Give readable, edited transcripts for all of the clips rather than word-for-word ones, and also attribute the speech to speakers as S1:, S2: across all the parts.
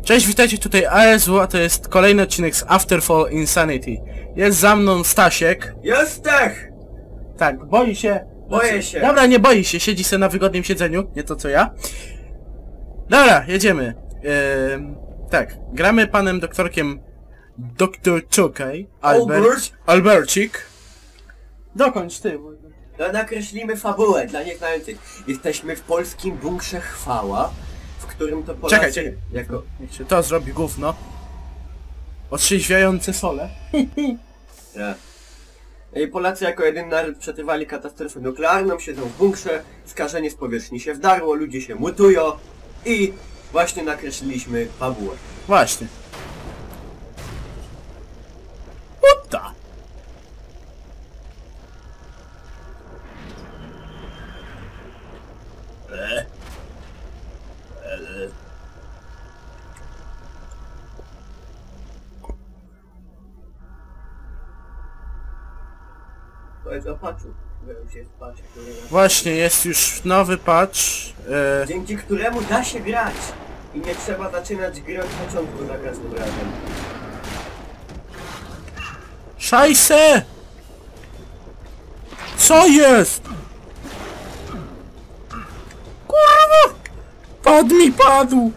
S1: Cześć, witajcie tutaj ASW, a to jest kolejny odcinek z Afterfall Insanity. Jest za mną Stasiek.
S2: Jestech!
S1: Tak, boi się.
S2: Boję się.
S1: Dobra, nie boi się, siedzi sobie na wygodnym siedzeniu, nie to co ja. Dobra, jedziemy. Tak, gramy panem doktorkiem Dr. Czukaj. Albercik. Dokończ ty.
S2: No, nakreślimy fabułę dla nieznających. Jesteśmy w polskim bunkrze Chwała, w którym to Polacy...
S1: Czekaj.
S2: Jako...
S1: Niech się to zrobi gówno. Otrzeźwiające sole.
S2: Ja. I Polacy jako jedyny naród przetrwali katastrofę nuklearną, siedzą w bunkrze, skażenie z powierzchni się wdarło, ludzie się mutują i właśnie nakreśliliśmy fabułę.
S1: Właśnie. Uta.
S2: To jest o patchu, się jest patch,
S1: Właśnie, jest już nowy patch.
S2: dzięki któremu da się grać i nie trzeba zaczynać gry od początku za każdym razem.
S1: Szajse! Co jest? Kurwa! Padł!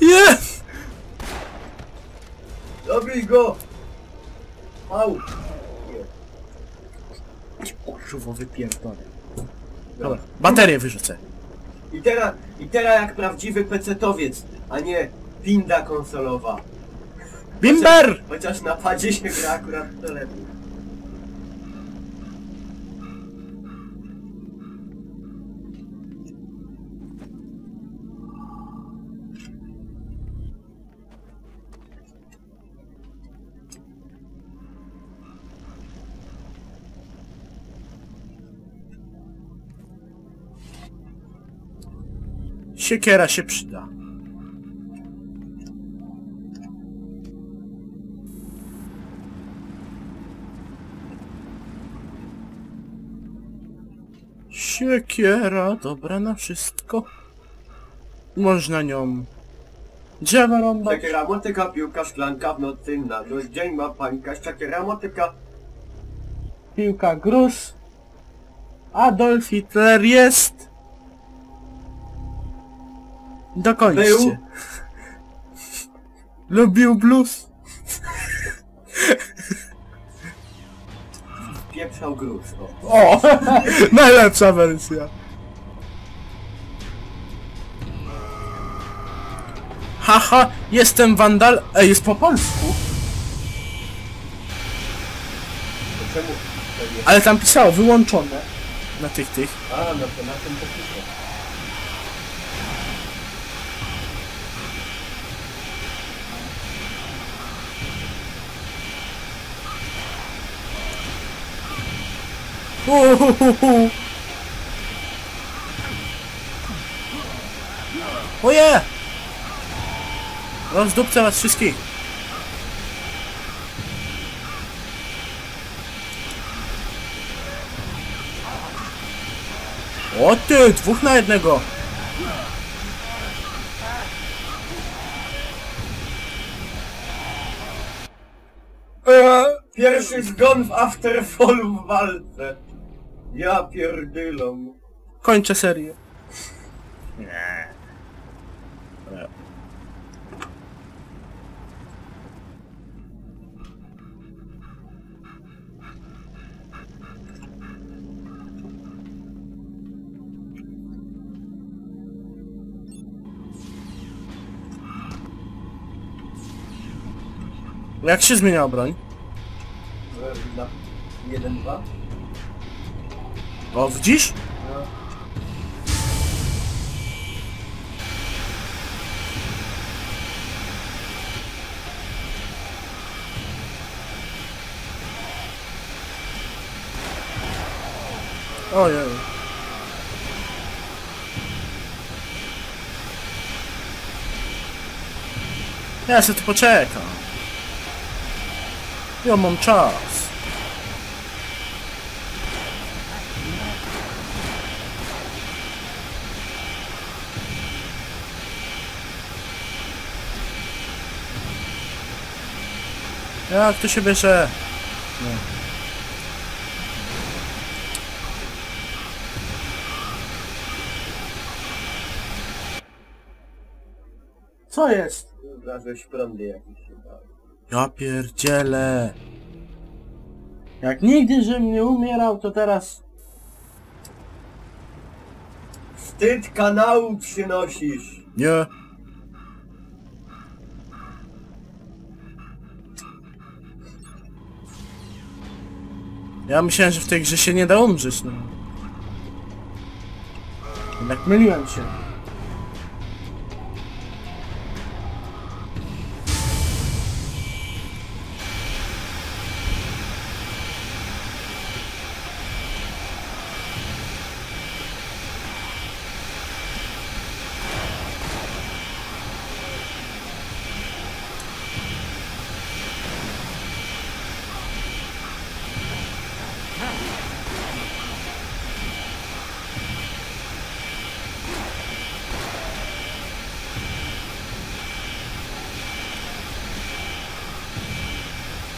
S1: Jest!
S2: Dobij go! Au!
S1: Kurwo, wypierdolę. Dobra, baterię wyrzucę.
S2: I teraz jak prawdziwy pecetowiec, a nie pinda konsolowa.
S1: Bimber!
S2: Chociaż na padzie się gra akurat to lepiej.
S1: Siekiera się przyda. Siekiera, dobra na wszystko. Można nią drzewa rąbać.
S2: Siekiera, motyka, piłka, szklanka, w nocy na dzień ma pańka, siekiera, motyka.
S1: Piłka, gruz. Adolf Hitler jest. Dokończcie.
S2: Był.
S1: Lubił blues.
S2: Pieprzał gruz,
S1: O! Najlepsza wersja. Haha, jestem wandal. Ej, jest po polsku.
S2: To czemu? To nie...
S1: Ale tam pisało wyłączone. Na tych.
S2: A, no to na tym to pisze.
S1: Oje! Rozdupcę was wszystkich. O ty, 2 na 1.
S2: Pierwszy zgon w Afterfallu w walce. Ja pierdylą.
S1: Kończę serię. Nie. Jak się zmieniała broń?
S2: Na 1-2?
S1: O, widzisz?
S2: No.
S1: Ojej. Ja sobie tu poczekam. Ja mam czas. Jak to się bierze? No. Co jest?
S2: Wlazłeś w prądy jakieś się bawi.
S1: Ja pierdzielę. Jak nigdy, żebym nie umierał, to teraz...
S2: Wstyd kanału przynosisz!
S1: Nie. Ja myślałem, że w tej grze się nie da umrzeć, no. Jednak myliłem się.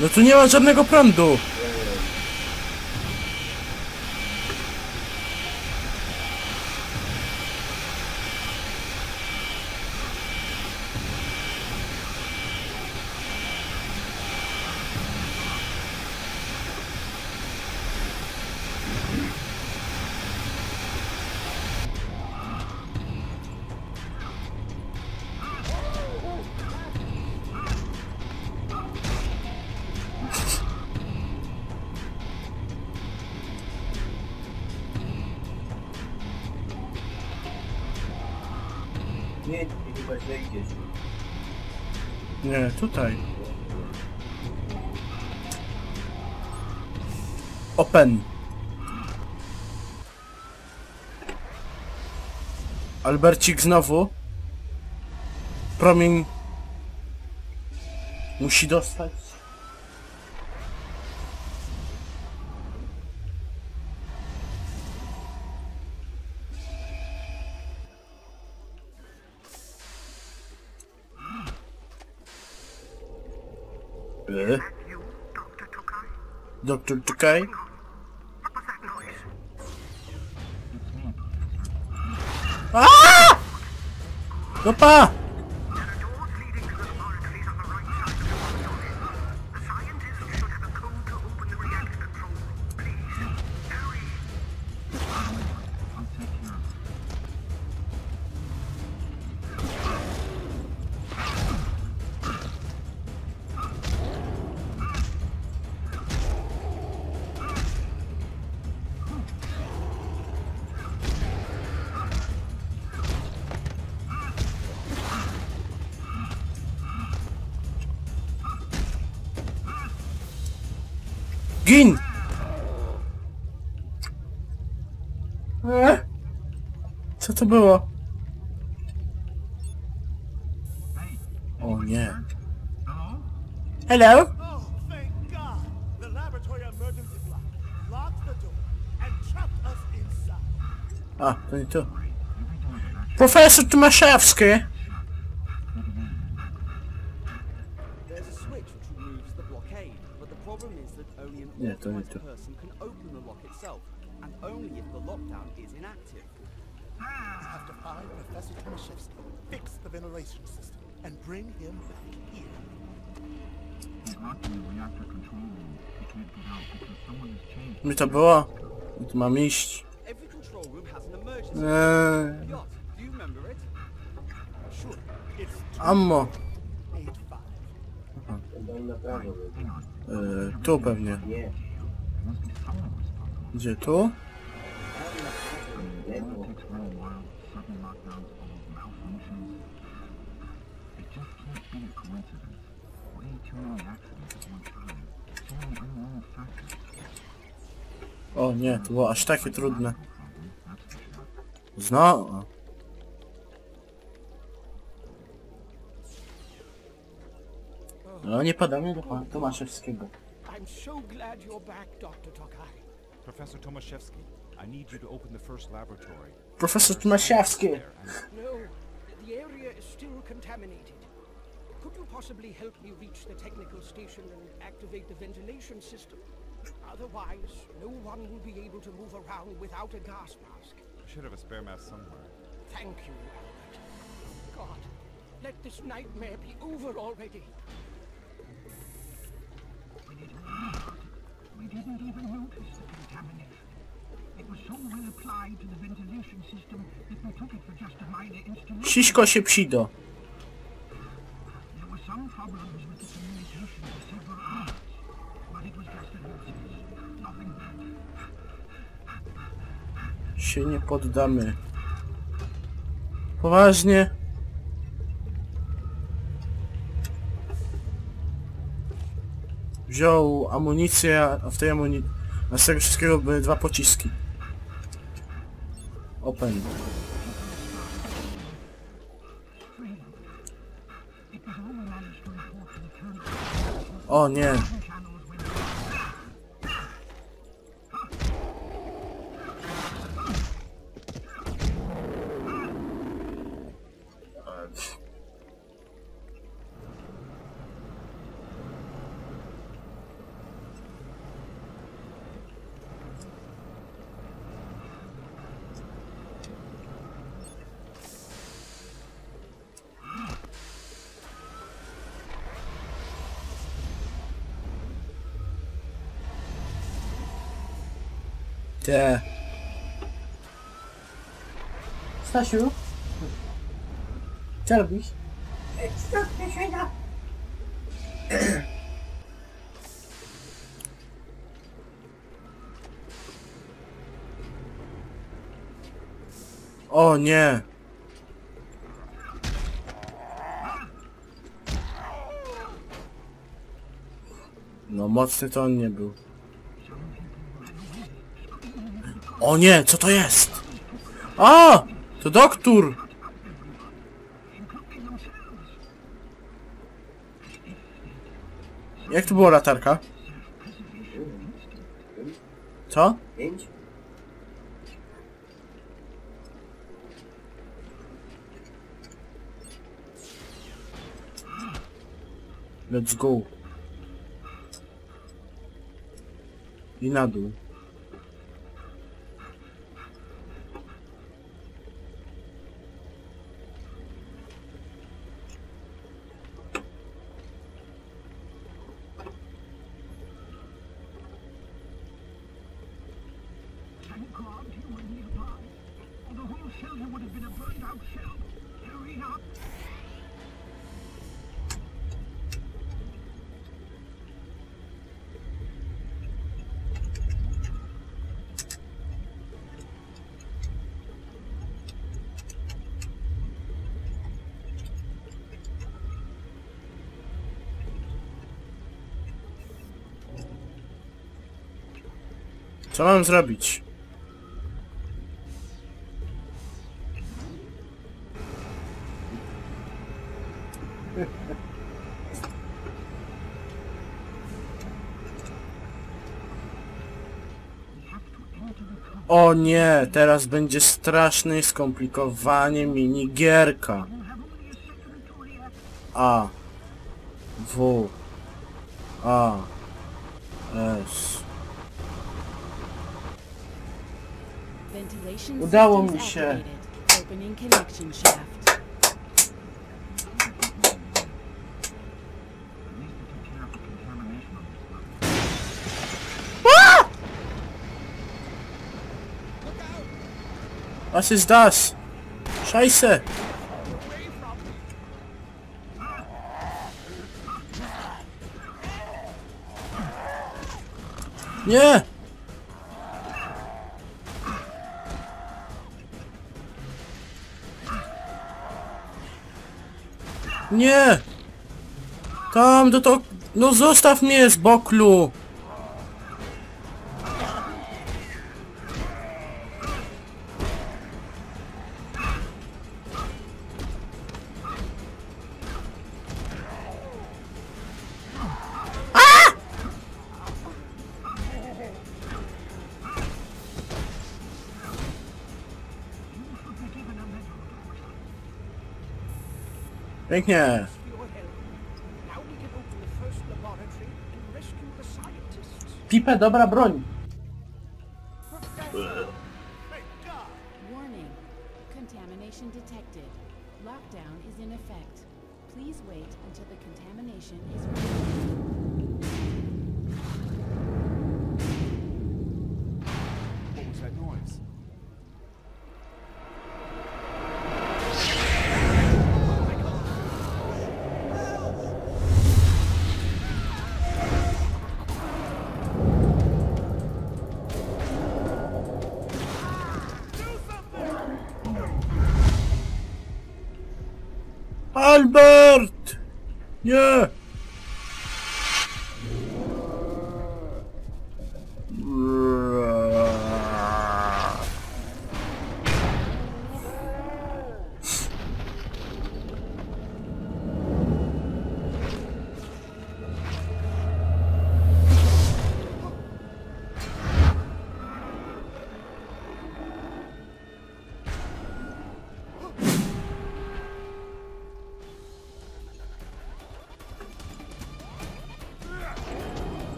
S1: No tu nie ma żadnego prądu.
S2: Nie, ty chyba źle idziesz.
S1: Nie, tutaj. Open. Albercik znowu. Promień musi dostać. Doktor Czekaj. Aaaa! Dopa! Gin! Co to było? O nie. Hello?
S3: Oh, thank God! The laboratory emergency block locked the door and trapped us inside.
S1: A, to nie tu. Profesor Tomaszewski!
S4: There's a switch which removes the blockade, but the problem is that only an
S1: Yeah, don't need
S4: authorized
S1: to.
S4: person can open the lock itself, and only if the lockdown is inactive.
S3: We have to find Professor Tomaszewski, fix the ventilation system, and bring him back here.
S1: Mi to było? Tu mam iść.
S4: Every control room has an emergency. Yacht, do you remember it?
S3: Sure, it's
S1: Ammo.
S3: 285.
S2: Daj na prawo.
S1: Tu pewnie.
S2: Nie.
S1: Gdzie tu?
S2: Lewo.
S1: O nie, to było aż takie trudne. Znowu. No nie podamy do pana Tomaszewskiego.
S3: I'm so glad you're back, Dr. Tokai.
S5: Professor Tomaszewski, I need you to open the first laboratory.
S1: Profesor Tomaszewski!
S3: No, the area is still contaminated.
S6: Could you possibly help me reach the technical station and activate the ventilation system? Otherwise, no one will be able to move around without a gas mask.
S5: I should have a spare mask somewhere.
S6: Thank you, Albert. God, let this nightmare be over already.
S7: We didn't even notice the contamination. It was so well applied to the ventilation system that we took it for just a minor installation.
S1: Siśko się psido.
S7: There were some problems with the communication for several hours, but it was just a nuisance. Nothing bad.
S1: Się nie poddamy. Poważnie? Wziął amunicję, a w tej amunicji... A z tego wszystkiego były 2 pociski. Open. O nie. Te. Stasiu? Co robisz? O nie! No mocny to on nie był. O nie, co to jest? A! To doktor! Jak to była latarka? Co?
S2: 5?
S1: Let's go. I na dół.
S7: Thank God you were nearby, or the whole shelter would have been a burned out shell. Hurry up!
S1: Co mam zrobić? O nie, teraz będzie straszne skomplikowanie minigierka. A. W. A. S. Udało mi się.
S8: Opening connection shaft.
S1: Was ist das? Scheiße! Nie! Nie! Tam do to... No zostaw mnie z boklu! Pięknie! Pipę, dobra broń.
S8: Warning. Contamination detected. Lockdown is in effect. Please wait until the contamination is removed.
S5: What was that noise?
S1: Albert! Nie!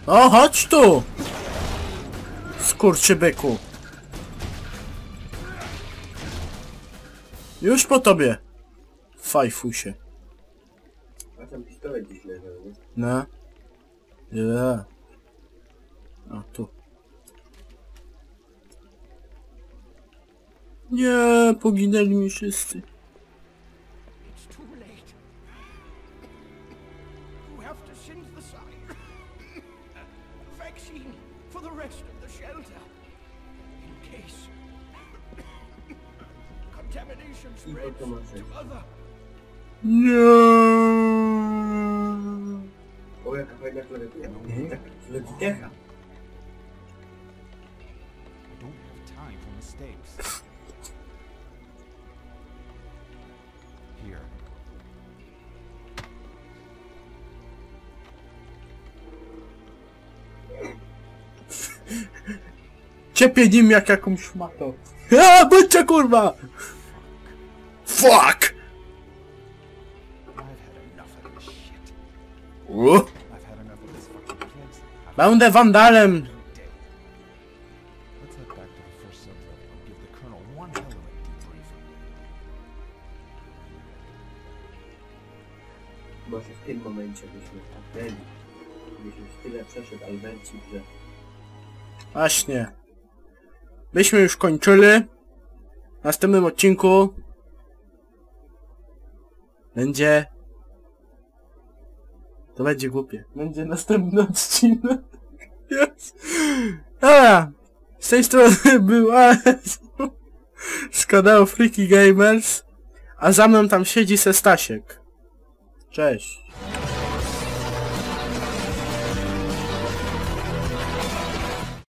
S1: O, chodź tu! Skurczybyku. Już po tobie. Fajfusie.
S2: A tam pistolet gdzieś leżał, nie?
S1: No. Nie. A tu. Nie, poginęli mi wszyscy.
S6: It's too late. You have to synthesize a vaccine for the rest of the shelter. In case contamination spreads to other.
S1: Nie.
S2: O, jaka fajna klawiatura. Tak, Logitecha.
S5: I don't have time for mistakes. Here.
S1: Ciepię nim jak jakąś szmatą. A, bądźcie kurwa! Fuck!
S5: I've had enough of this shit.
S1: O,
S5: I've had enough of this fucking place.
S1: będę wandalem.
S5: Day. Let's head back to the first sublevel and give the Colonel one hell of a debriefing.
S2: Może w tym momencie byśmy tapnęli. Byśmy już tyle przeszedł Albercik, że...
S1: Właśnie. Byśmy już kończyli. W następnym odcinku będzie... To będzie głupie. Będzie następny odcinek. Yes. A, z tej strony był AS z kanału Freaky Gamers, a za mną tam siedzi Sestasiek. Cześć.